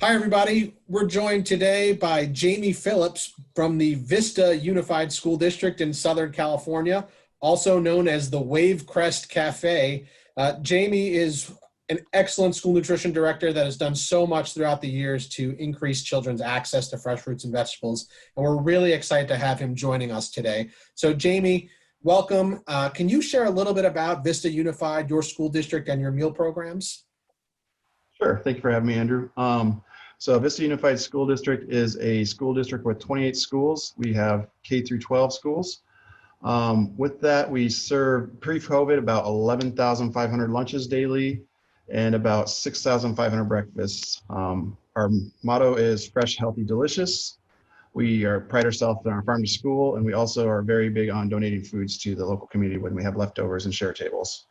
Hi, everybody. We're joined today by Jamie Phillips from the Vista Unified School District in Southern California, also known as the Wave Crest Cafe. Jamie is an excellent school nutrition director that has done so much throughout the years to increase children's access to fresh fruits and vegetables. And we're really excited to have him joining us today. So Jamie, welcome. Can you share a little bit about Vista Unified, your school district, and your meal programs? Sure. Thank you for having me, Andrew. So Vista Unified School District is a school district with 28 schools. We have K through 12 schools. With that, we serve pre-COVID about 11,500 lunches daily and about 6,500 breakfasts. Our motto is fresh, healthy, delicious. We pride ourselves on our farm to school, and we also are very big on donating foods to the local community when we have leftovers and share tables.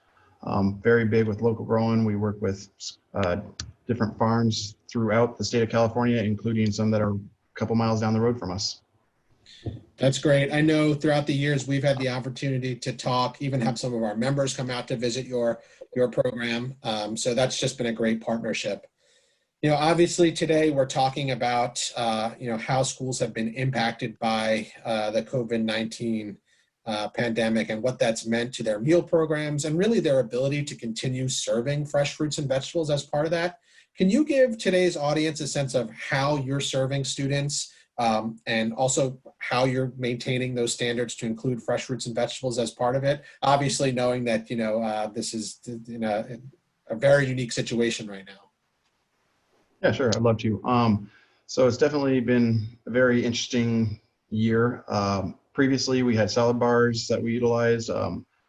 Very big with local growing. We work with different farms throughout the state of California, including some that are a couple miles down the road from us. That's great. I know throughout the years we've had the opportunity to talk, even have some of our members come out to visit your program. So that's just been a great partnership. Obviously today we're talking about how schools have been impacted by the COVID-19 pandemic and what that's meant to their meal programs and really their ability to continue serving fresh fruits and vegetables as part of that. Can you give today's audience a sense of how you're serving students and also how you're maintaining those standards to include fresh fruits and vegetables as part of it? Obviously knowing that, this is a very unique situation right now. Yeah, sure. I'd love to. So it's definitely been a very interesting year. Previously, we had salad bars that we utilized,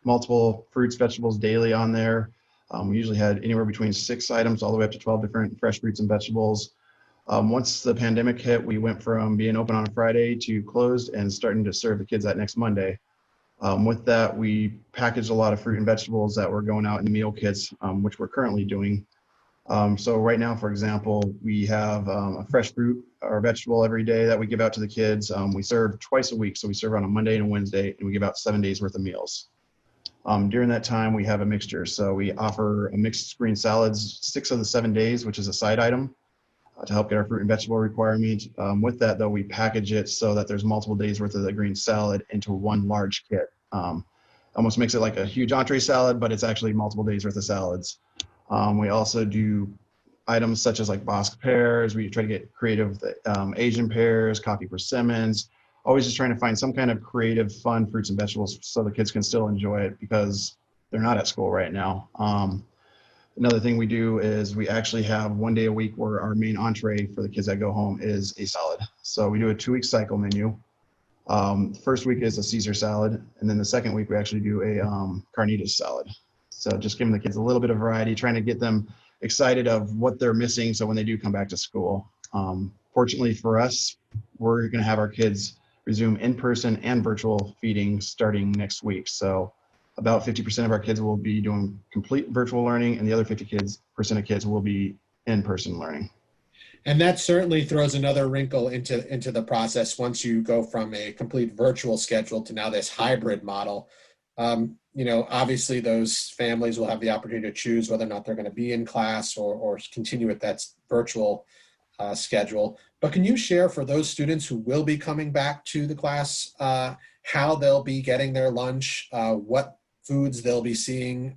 multiple fruits, vegetables daily on there. We usually had anywhere between 6 items all the way up to 12 different fresh fruits and vegetables. Once the pandemic hit, we went from being open on a Friday to closed and starting to serve the kids that next Monday. With that, we packaged a lot of fruit and vegetables that were going out in the meal kits, which we're currently doing. So right now, for example, we have a fresh fruit or vegetable every day that we give out to the kids. We serve twice a week. So we serve on a Monday and a Wednesday, and we give out 7 days worth of meals. During that time, we have a mixture. So we offer a mixed green salads 6 of the 7 days, which is a side item to help get our fruit and vegetable requirement. With that, though, we package it so that there's multiple days worth of the green salad into one large kit. Almost makes it like a huge entree salad, but it's actually multiple days worth of salads. We also do items such as like Bosc pears. We try to get creative with Asian pears, coffee persimmons, always just trying to find some kind of creative, fun fruits and vegetables so the kids can still enjoy it because they're not at school right now. Another thing we do is we actually have 1 day a week where our main entree for the kids that go home is a salad. So we do a 2-week cycle menu. The first week is a Caesar salad, and then the second week we actually do a carnitas salad. So just giving the kids a little bit of variety, trying to get them excited of what they're missing so when they do come back to school. Fortunately for us, we're going to have our kids resume in-person and virtual feeding starting next week. So about 50% of our kids will be doing complete virtual learning, and the other 50% of kids will be in-person learning. And that certainly throws another wrinkle into the process once you go from a complete virtual schedule to now this hybrid model. Obviously those families will have the opportunity to choose whether or not they're going to be in class or continue with that virtual schedule. But can you share for those students who will be coming back to the class how they'll be getting their lunch, what foods they'll be seeing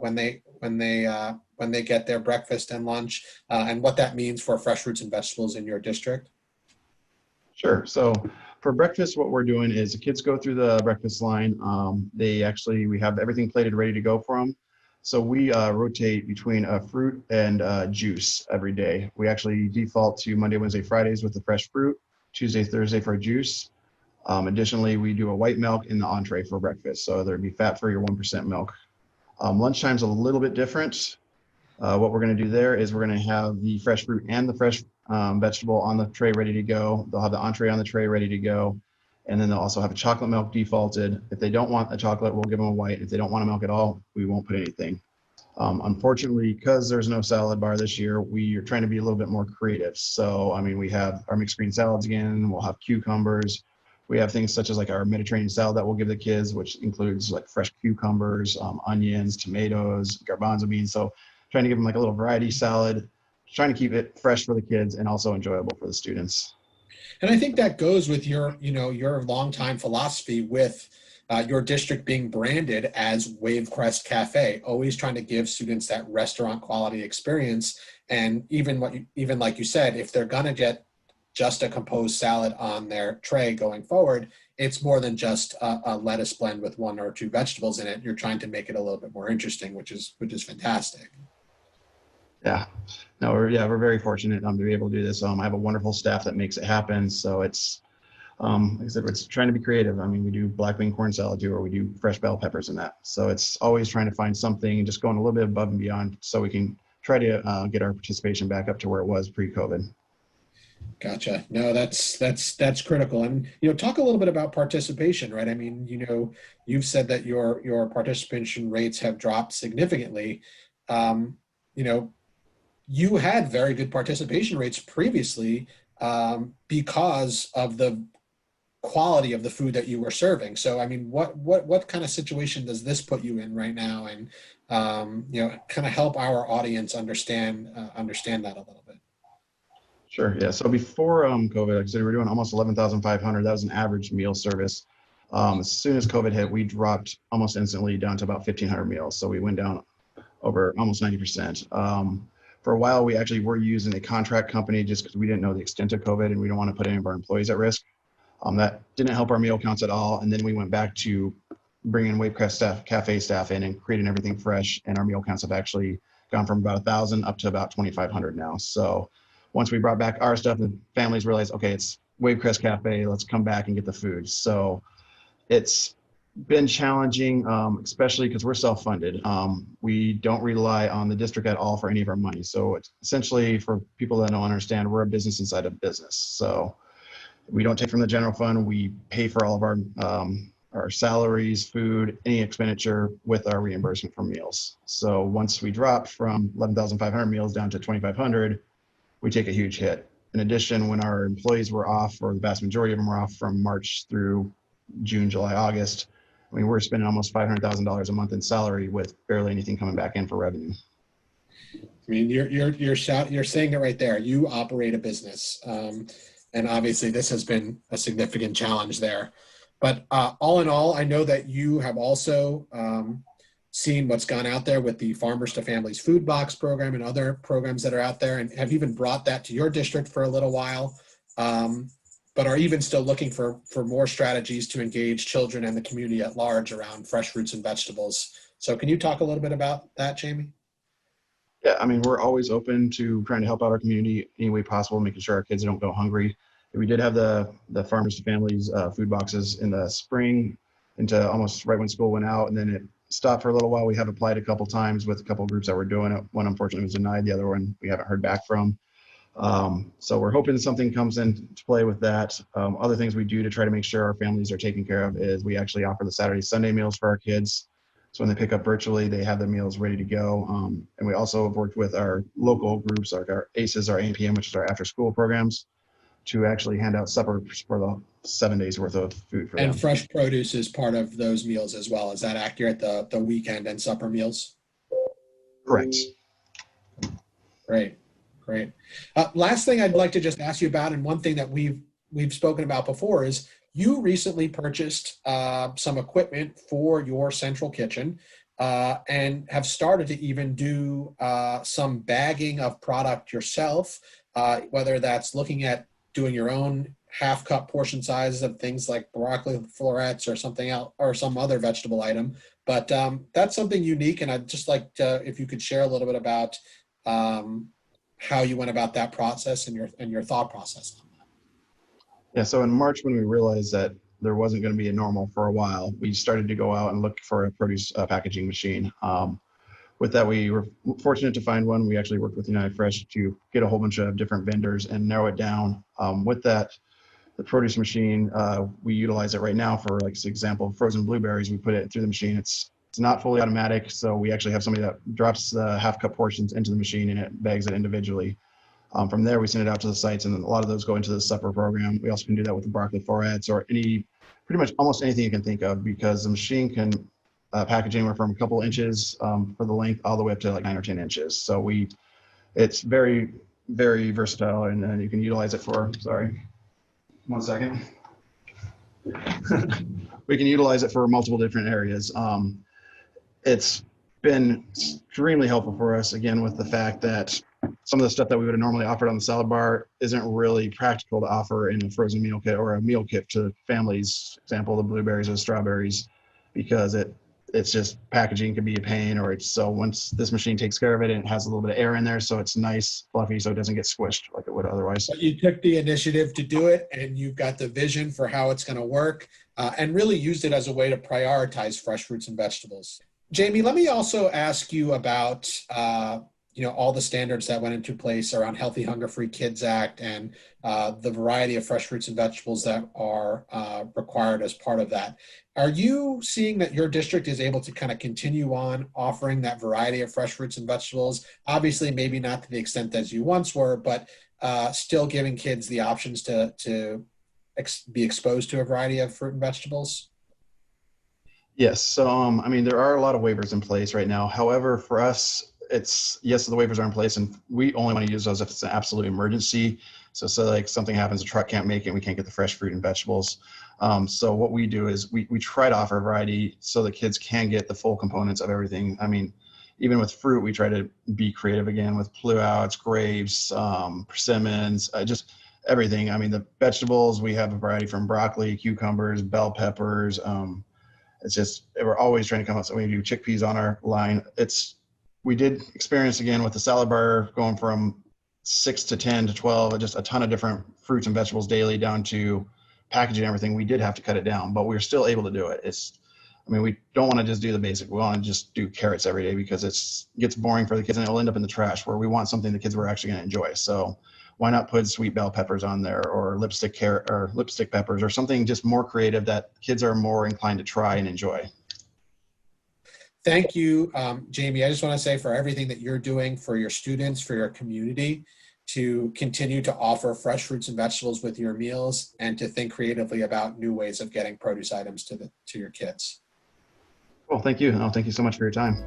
when they get their breakfast and lunch, and what that means for fresh fruits and vegetables in your district? Sure. So for breakfast, what we're doing is the kids go through the breakfast line. We have everything plated ready to go for them. So we rotate between fruit and juice every day. We actually default to Monday, Wednesday, Fridays with the fresh fruit, Tuesday, Thursday for juice. Additionally, we do a white milk in the entree for breakfast. So there'd be fat-free or 1% milk. Lunchtime's a little bit different. What we're going to do there is we're going to have the fresh fruit and the fresh vegetable on the tray ready to go. They'll have the entree on the tray ready to go. And then they'll also have a chocolate milk defaulted. If they don't want a chocolate, we'll give them a white. If they don't want a milk at all, we won't put anything. Unfortunately, because there's no salad bar this year, we are trying to be a little bit more creative. So, we have our mixed green salads again. We'll have cucumbers. We have things such as like our Mediterranean salad that we'll give the kids, which includes like fresh cucumbers, onions, tomatoes, garbanzo beans. So trying to give them like a little variety salad, trying to keep it fresh for the kids and also enjoyable for the students. And I think that goes with your, your longtime philosophy with your district being branded as Wavecrest Cafe, always trying to give students that restaurant quality experience. And even like you said, if they're gonna get just a composed salad on their tray going forward, it's more than just a lettuce blend with one or two vegetables in it. You're trying to make it a little bit more interesting, which is fantastic. Yeah, no, we're very fortunate to be able to do this. I have a wonderful staff that makes it happen. So it's, like I said, it's trying to be creative. I mean, we do black bean corn salad too, or we do fresh bell peppers and that. So it's always trying to find something and just going a little bit above and beyond so we can try to get our participation back up to where it was pre-COVID. Gotcha. No, that's critical. And talk a little bit about participation, right? I mean, you've said that your participation rates have dropped significantly. You know, you had very good participation rates previously because of the quality of the food that you were serving. So, I mean, what kind of situation does this put you in right now, and kind of help our audience understand that a little bit? Sure. Yeah. So before COVID, like I said, we were doing almost 11,500. That was an average meal service. As soon as COVID hit, we dropped almost instantly down to about 1,500 meals. So we went down over almost 90%. For a while, we actually were using a contract company just because we didn't know the extent of COVID and we don't want to put any of our employees at risk. That didn't help our meal counts at all. And then we went back to bringing Wavecrest cafe staff in and creating everything fresh. And our meal counts have actually gone from about 1,000 up to about 2,500 now. So once we brought back our stuff, the families realized, okay, it's Wavecrest Cafe, let's come back and get the food. So it's been challenging, especially because we're self-funded. We don't rely on the district at all for any of our money. So it's essentially, for people that don't understand, we're a business inside a business. So we don't take from the general fund. We pay for all of our salaries, food, any expenditure with our reimbursement for meals. So once we drop from 11,500 meals down to 2,500, we take a huge hit. In addition, when our employees were off, or the vast majority of them were off from March through June, July, August, I mean, we're spending almost $500,000 a month in salary with barely anything coming back in for revenue. I mean, you're saying it right there. You operate a business, and obviously this has been a significant challenge there. But all in all, I know that you have also seen what's gone out there with the Farmers to Families Food Box program and other programs that are out there, and have even brought that to your district for a little while, but are even still looking for more strategies to engage children and the community at large around fresh fruits and vegetables. So can you talk a little bit about that, Jamie? Yeah, I mean, we're always open to trying to help out our community any way possible, making sure our kids don't go hungry. We did have the Farmers to Families food boxes in the spring into almost right when school went out, and then it stopped for a little while. We have applied a couple times with a couple of groups that were doing it. One unfortunately was denied. The other one we haven't heard back from. So we're hoping something comes into play with that. Other things we do to try to make sure our families are taken care of is we actually offer the Saturday, Sunday meals for our kids. So when they pick up virtually, they have their meals ready to go. And we also have worked with our local groups, like our ACEs, our APM, which is our after school programs, to actually hand out supper for the 7 days worth of food for them. And fresh produce is part of those meals as well. Is that accurate? The weekend and supper meals? Correct. Great. Last thing I'd like to just ask you about, and one thing that we've spoken about before, is you recently purchased some equipment for your central kitchen and have started to even do some bagging of product yourself, whether that's looking at doing your own half cup portion sizes of things like broccoli florets or something else, or some other vegetable item. But that's something unique, and I'd just like to, if you could share a little bit about how you went about that process and your thought process on that. Yeah, so in March, when we realized that there wasn't going to be a normal for a while, we started to go out and look for a produce packaging machine. With that, we were fortunate to find one. We actually worked with United Fresh to get a whole bunch of different vendors and narrow it down. With that, the produce machine, we utilize it right now for, like, for example, frozen blueberries. We put it through the machine. It's not fully automatic, so we actually have somebody that drops the half cup portions into the machine and it bags it individually. From there, we send it out to the sites, and a lot of those go into the supper program. We also can do that with the broccoli florets or pretty much almost anything you can think of, because the machine can package anywhere from a couple inches for the length all the way up to like 9 or 10 inches. So we It's very, very versatile, and you can utilize it for, sorry, 1 second. We can utilize it for multiple different areas. It's been extremely helpful for us, again, with the fact that some of the stuff that we would have normally offered on the salad bar isn't really practical to offer in a frozen meal kit or a meal kit to families, example, the blueberries or the strawberries, because it's just packaging can be a pain, or it's, so once this machine takes care of it and it has a little bit of air in there, so it's nice, fluffy, so it doesn't get squished like it would otherwise. But you took the initiative to do it, and you've got the vision for how it's going to work, and really used it as a way to prioritize fresh fruits and vegetables. Jamie, let me also ask you about all the standards that went into place around Healthy Hunger-Free Kids Act and the variety of fresh fruits and vegetables that are required as part of that. Are you seeing that your district is able to kind of continue on offering that variety of fresh fruits and vegetables? Obviously, maybe not to the extent as you once were, but still giving kids the options to be exposed to a variety of fruit and vegetables? Yes. So, I mean, there are a lot of waivers in place right now. However, for us, it's, yes, the waivers are in place, and we only want to use those if it's an absolute emergency. So like something happens, a truck can't make it, and we can't get the fresh fruit and vegetables. So what we do is we try to offer a variety so the kids can get the full components of everything. I mean, even with fruit, we try to be creative again with pluots, grapes, persimmons, just everything. I mean, the vegetables, we have a variety from broccoli, cucumbers, bell peppers. It's just, we're always trying to come up. So we do chickpeas on our line. We did experience again with the salad bar going from 6 to 10 to 12, just a ton of different fruits and vegetables daily down to packaging and everything. We did have to cut it down, but we were still able to do it. We don't want to just do the basic. We want to just do carrots every day because it gets boring for the kids and it'll end up in the trash, where we want something the kids were actually going to enjoy. So why not put sweet bell peppers on there, or lipstick carrot, or lipstick peppers, or something just more creative that kids are more inclined to try and enjoy. Thank you, Jamie. I just want to say, for everything that you're doing for your students, for your community, to continue to offer fresh fruits and vegetables with your meals, and to think creatively about new ways of getting produce items to your kids. Well, thank you. No, thank you so much for your time.